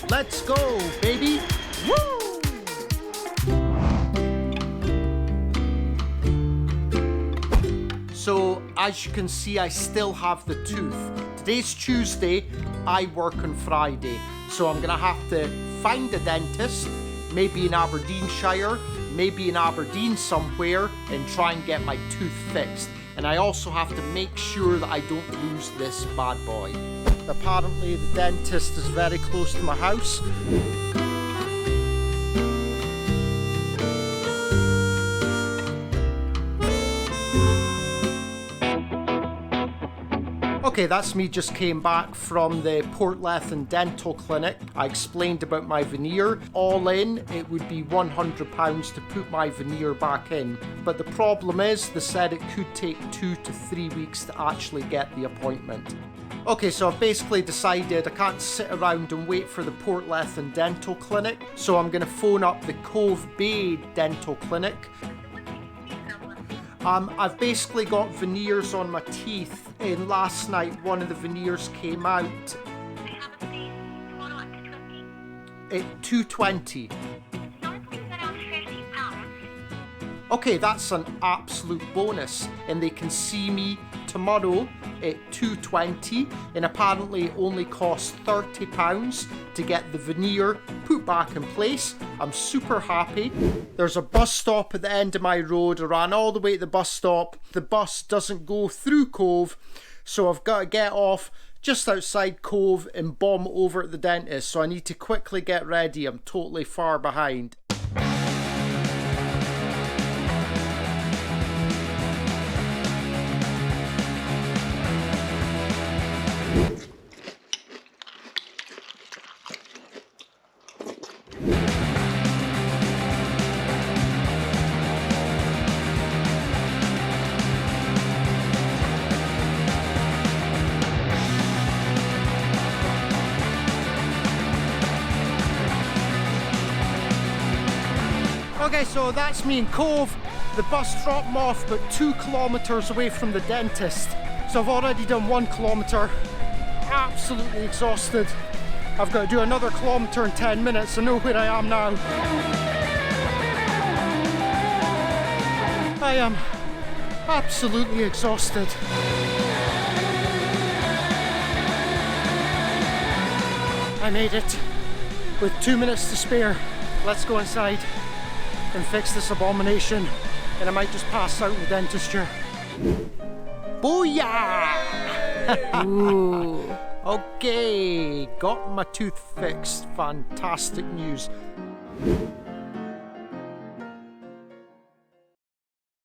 Let's go, baby. Woo! So, as you can see, I still have the tooth. Today's Tuesday, I work on Friday. So I'm gonna have to find a dentist, maybe in Aberdeenshire, maybe in Aberdeen somewhere, and try and get my tooth fixed. And I also have to make sure that I don't lose this bad boy. Apparently the dentist is very close to my house. Okay, that's me just came back from the Porcelain Dental Clinic. I explained about my veneer. All in, it would be £100 to put my veneer back in. But the problem is, they said it could take 2 to 3 weeks to actually get the appointment. Okay, so I've basically decided I can't sit around and wait for the Porcelain Dental Clinic. So I'm gonna phone up the Cove Bay Dental Clinic. I've basically got veneers on my teeth, and last night one of the veneers came out at £220. Okay, that's an absolute bonus, and they can see me tomorrow at £220, and apparently it only costs £30 to get the veneer put back in place. I'm super happy. There's a bus stop at the end of my road. I ran all the way to the bus stop. The bus doesn't go through Cove, so I've got to get off just outside Cove and bomb over at the dentist, so I need to quickly get ready. I'm totally far behind. Okay, so that's me in Cove. The bus dropped me off about 2 kilometres away from the dentist. So I've already done 1 kilometre. Absolutely exhausted. I've got to do another kilometre in 10 minutes. I know where I am now. I am absolutely exhausted. I made it with 2 minutes to spare. Let's go inside and fix this abomination, and I might just pass out in the dentist chair. Booyah! Ooh. Okay, got my tooth fixed. Fantastic news.